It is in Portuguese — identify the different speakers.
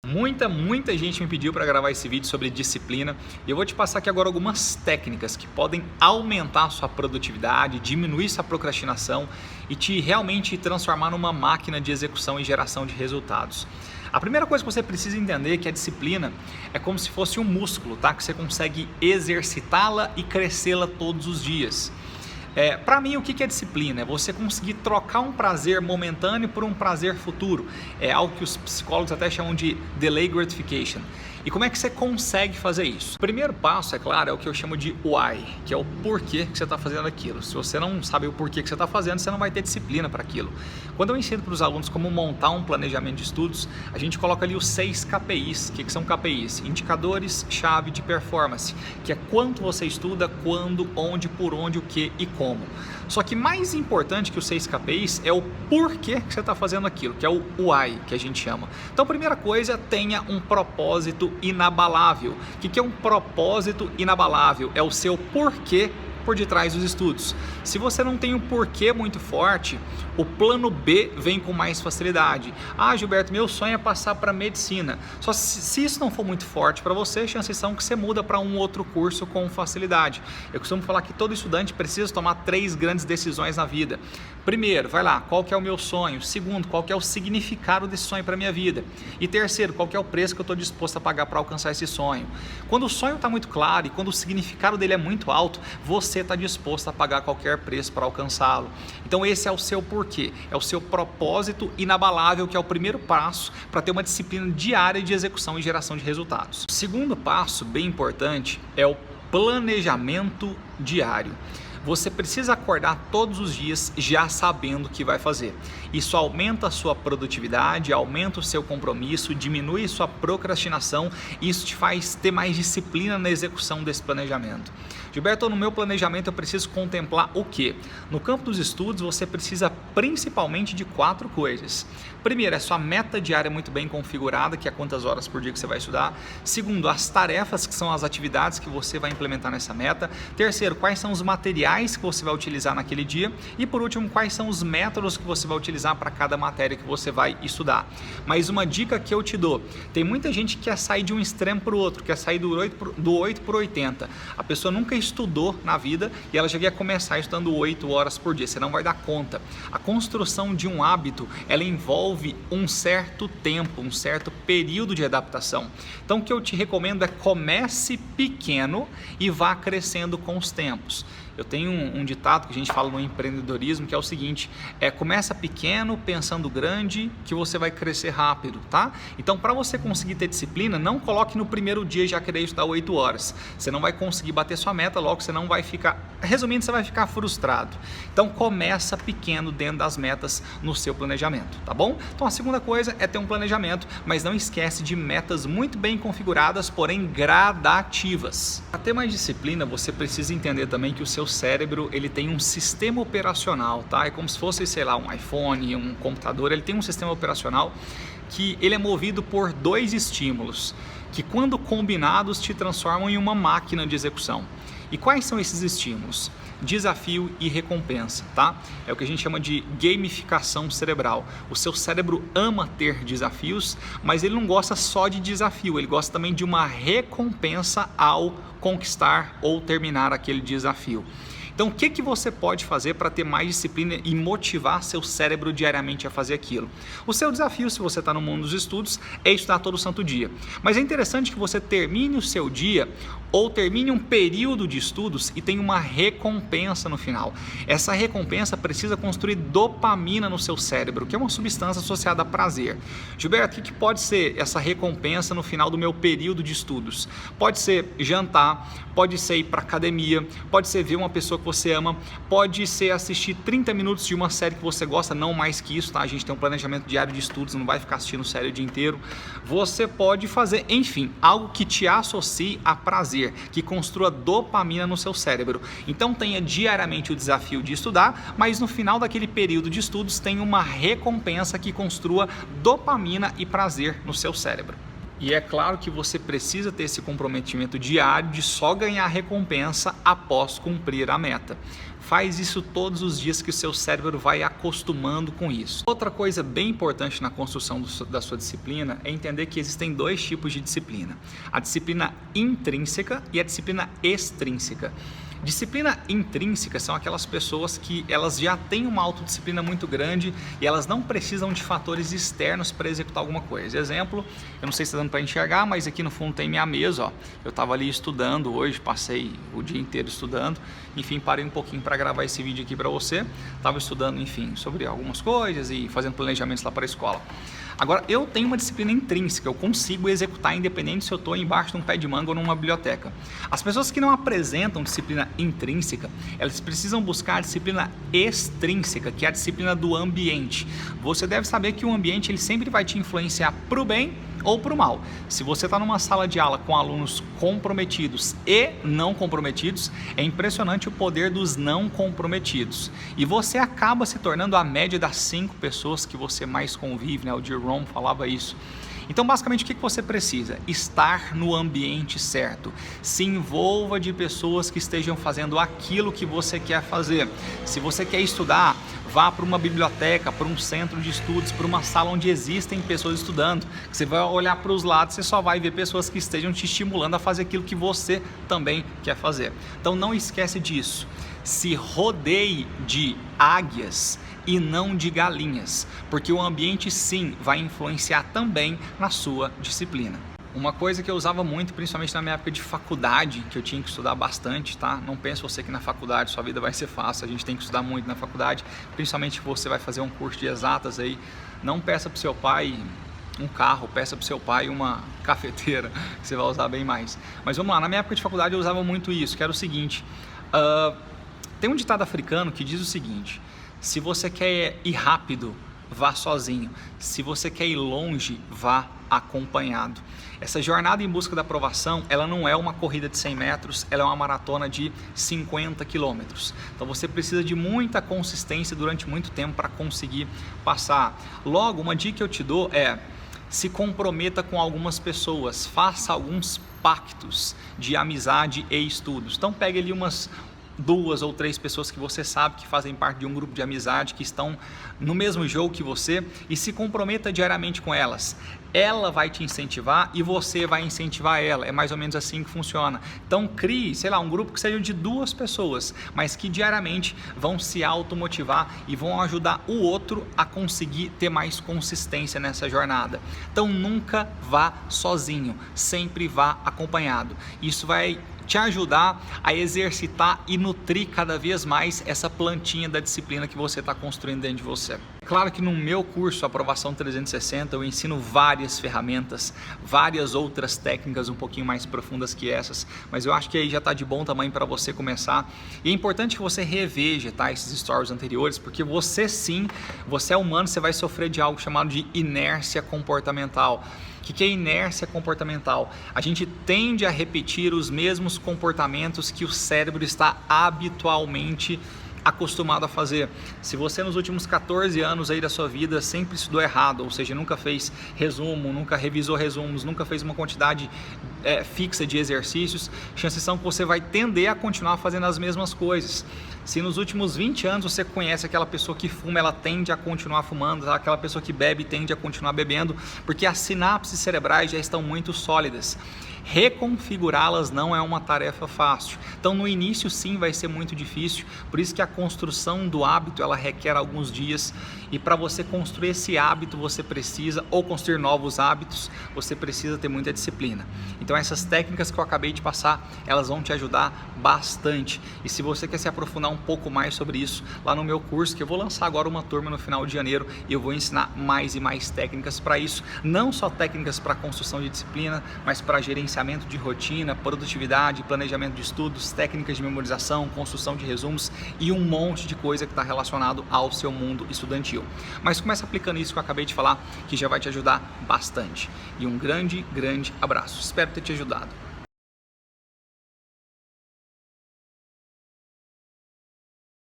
Speaker 1: Muita gente me pediu para gravar esse vídeo sobre disciplina e eu vou te passar aqui agora algumas técnicas que podem aumentar a sua produtividade, diminuir sua procrastinação e te realmente transformar numa máquina de execução e geração de resultados. A primeira coisa que você precisa entender é que a disciplina é como se fosse um músculo, tá? Que você consegue exercitá-la e crescê-la todos os dias. Para mim, o que é disciplina? É você conseguir trocar um prazer momentâneo por um prazer futuro. É algo que os psicólogos até chamam de delay gratification. E como é que você consegue fazer isso? O primeiro passo, é claro, é o que eu chamo de why, que é o porquê que você está fazendo aquilo. Se você não sabe o porquê que você está fazendo, você não vai ter disciplina para aquilo. Quando eu ensino para os alunos como montar um planejamento de estudos, a gente coloca ali os 6 KPIs. O que são KPIs? Indicadores-chave de performance, que é quanto você estuda, quando, onde, por onde, o que e como. Só que mais importante que os 6 KPIs é o porquê que você está fazendo aquilo, que é o why, que a gente chama. Então, primeira coisa, tenha um propósito inabalável. O que é um propósito inabalável? É o seu porquê por detrás dos estudos. Se você não tem um porquê muito forte, o plano B vem com mais facilidade. Ah, Gilberto, meu sonho é passar para medicina. Só se isso não for muito forte para você, chances são que você muda para um outro curso com facilidade. Eu costumo falar que todo estudante precisa tomar 3 grandes decisões na vida. Primeiro, vai lá, qual que é o meu sonho? Segundo, qual que é o significado desse sonho para a minha vida? E terceiro, qual que é o preço que eu estou disposto a pagar para alcançar esse sonho? Quando o sonho está muito claro e quando o significado dele é muito alto, você está disposto a pagar qualquer preço para alcançá-lo. Então esse é o seu porquê, é o seu propósito inabalável, que é o primeiro passo para ter uma disciplina diária de execução e geração de resultados. O segundo passo, bem importante, é o planejamento diário. Você precisa acordar todos os dias já sabendo o que vai fazer. Isso aumenta a sua produtividade, aumenta o seu compromisso, diminui sua procrastinação e isso te faz ter mais disciplina na execução desse planejamento. Gilberto, no meu planejamento eu preciso contemplar o quê? No campo dos estudos você precisa principalmente de 4 coisas. Primeiro, é sua meta diária muito bem configurada, que é quantas horas por dia que você vai estudar. Segundo, as tarefas, que são as atividades que você vai implementar nessa meta. Terceiro, quais são os materiais que você vai utilizar naquele dia. E por último, quais são os métodos que você vai utilizar para cada matéria que você vai estudar. Mas uma dica que eu te dou, tem muita gente que quer sair de um extremo para o outro, quer sair do 8 por 80. A pessoa nunca estudou na vida e ela já quer começar estudando 8 horas por dia, você não vai dar conta. A construção de um hábito, ela envolve um certo tempo, um certo período de adaptação. Então o que eu te recomendo é comece pequeno e vá crescendo com os tempos. Eu tenho um ditado que a gente fala no empreendedorismo que é o seguinte, começa pequeno, pensando grande, que você vai crescer rápido, tá? Então para você conseguir ter disciplina, não coloque no primeiro dia já querer estudar 8 horas. Você não vai conseguir bater sua meta, logo você não vai ficar, resumindo, você vai ficar frustrado. Então começa pequeno dentro das metas no seu planejamento, tá bom? Então a segunda coisa é ter um planejamento, mas não esquece de metas muito bem configuradas, porém gradativas. Para ter mais disciplina, você precisa entender também que o seu cérebro, ele tem um sistema operacional, tá? É como se fosse, sei lá, um iPhone, um computador, ele tem um sistema operacional que ele é movido por 2 estímulos, que quando combinados te transformam em uma máquina de execução. E quais são esses estímulos? Desafio e recompensa, tá? É o que a gente chama de gamificação cerebral. O seu cérebro ama ter desafios, mas ele não gosta só de desafio, ele gosta também de uma recompensa ao conquistar ou terminar aquele desafio. Então, o que você pode fazer para ter mais disciplina e motivar seu cérebro diariamente a fazer aquilo? O seu desafio, se você está no mundo dos estudos, é estudar todo santo dia. Mas é interessante que você termine o seu dia ou termine um período de estudos e tenha uma recompensa no final. Essa recompensa precisa construir dopamina no seu cérebro, que é uma substância associada a prazer. Gilberto, o que pode ser essa recompensa no final do meu período de estudos? Pode ser jantar, pode ser ir para academia, pode ser ver uma pessoa que você ama, pode ser assistir 30 minutos de uma série que você gosta, não mais que isso, tá? A gente tem um planejamento diário de estudos, não vai ficar assistindo série o dia inteiro. Você pode fazer, enfim, algo que te associe a prazer, que construa dopamina no seu cérebro. Então tenha diariamente o desafio de estudar, mas no final daquele período de estudos tenha uma recompensa que construa dopamina e prazer no seu cérebro. E é claro que você precisa ter esse comprometimento diário de só ganhar recompensa após cumprir a meta. Faz isso todos os dias que o seu cérebro vai acostumando com isso. Outra coisa bem importante na construção da sua disciplina é entender que existem dois tipos de disciplina. A disciplina intrínseca e a disciplina extrínseca. Disciplina intrínseca são aquelas pessoas que elas já têm uma autodisciplina muito grande e elas não precisam de fatores externos para executar alguma coisa. Exemplo, eu não sei se está dando para enxergar, mas aqui no fundo tem minha mesa, ó. Eu estava ali estudando hoje, passei o dia inteiro estudando, enfim, parei um pouquinho para gravar esse vídeo aqui para você. Estava estudando, enfim, sobre algumas coisas e fazendo planejamentos lá para a escola. Agora, eu tenho uma disciplina intrínseca, eu consigo executar independente se eu estou embaixo de um pé de manga ou numa biblioteca. As pessoas que não apresentam disciplina intrínseca, elas precisam buscar a disciplina extrínseca, que é a disciplina do ambiente. Você deve saber que o ambiente ele sempre vai te influenciar para o bem ou para o mal. Se você está numa sala de aula com alunos comprometidos e não comprometidos, é impressionante o poder dos não comprometidos. E você acaba se tornando a média das 5 pessoas que você mais convive, né? O Jerome falava isso. Então, basicamente, o que você precisa? Estar no ambiente certo. Se envolva de pessoas que estejam fazendo aquilo que você quer fazer. Se você quer estudar, vá para uma biblioteca, para um centro de estudos, para uma sala onde existem pessoas estudando. Você vai olhar para os lados, você só vai ver pessoas que estejam te estimulando a fazer aquilo que você também quer fazer. Então, não esquece disso. Se rodeie de águias e não de galinhas, porque o ambiente sim vai influenciar também na sua disciplina. Uma coisa que eu usava muito, principalmente na minha época de faculdade, que eu tinha que estudar bastante, tá? Não pense você que na faculdade sua vida vai ser fácil, a gente tem que estudar muito na faculdade, principalmente se você vai fazer um curso de exatas aí, não peça para o seu pai um carro, peça para o seu pai uma cafeteira, que você vai usar bem mais. Mas vamos lá, na minha época de faculdade eu usava muito isso, que era o seguinte, tem um ditado africano que diz o seguinte: se você quer ir rápido, vá sozinho. Se você quer ir longe, vá acompanhado. Essa jornada em busca da aprovação, ela não é uma corrida de 100 metros, ela é uma maratona de 50 quilômetros. Então você precisa de muita consistência durante muito tempo para conseguir passar. Logo, uma dica que eu te dou é: se comprometa com algumas pessoas, faça alguns pactos de amizade e estudos. Então pegue ali umas 2 ou 3 pessoas que você sabe que fazem parte de um grupo de amizade, que estão no mesmo jogo que você, e se comprometa diariamente com elas. Ela vai te incentivar e você vai incentivar ela. É mais ou menos assim que funciona. Então crie, sei lá, um grupo que seja de 2 pessoas, mas que diariamente vão se automotivar e vão ajudar o outro a conseguir ter mais consistência nessa jornada. Então nunca vá sozinho, sempre vá acompanhado. Isso vai te ajudar a exercitar e nutrir cada vez mais essa plantinha da disciplina que você está construindo dentro de você. Claro que no meu curso Aprovação 360 eu ensino várias ferramentas, várias outras técnicas um pouquinho mais profundas que essas, mas eu acho que aí já está de bom tamanho para você começar. E é importante que você reveja, tá, esses stories anteriores, porque você sim, você é humano, você vai sofrer de algo chamado de inércia comportamental. O que é inércia comportamental? A gente tende a repetir os mesmos comportamentos que o cérebro está habitualmente acostumado a fazer. Se você nos últimos 14 anos aí da sua vida sempre estudou errado, ou seja, nunca fez resumo, nunca revisou resumos, nunca fez uma quantidade fixa de exercícios, chances são que você vai tender a continuar fazendo as mesmas coisas. Se nos últimos 20 anos você conhece aquela pessoa que fuma, ela tende a continuar fumando, aquela pessoa que bebe tende a continuar bebendo, porque as sinapses cerebrais já estão muito sólidas. Reconfigurá-las não é uma tarefa fácil. Então no início sim vai ser muito difícil, por isso que a construção do hábito ela requer alguns dias, e para você construir esse hábito você precisa, ou construir novos hábitos, você precisa ter muita disciplina. Então essas técnicas que eu acabei de passar, elas vão te ajudar bastante. E se você quer se aprofundar um pouco mais sobre isso, lá no meu curso, que eu vou lançar agora uma turma no final de janeiro, eu vou ensinar mais e mais técnicas para isso, não só técnicas para construção de disciplina, mas para gerenciamento de rotina, produtividade, planejamento de estudos, técnicas de memorização, construção de resumos e um monte de coisa que está relacionado ao seu mundo estudantil. Mas começa aplicando isso que eu acabei de falar, que já vai te ajudar bastante. E um grande, grande abraço. Espero ter te ajudado.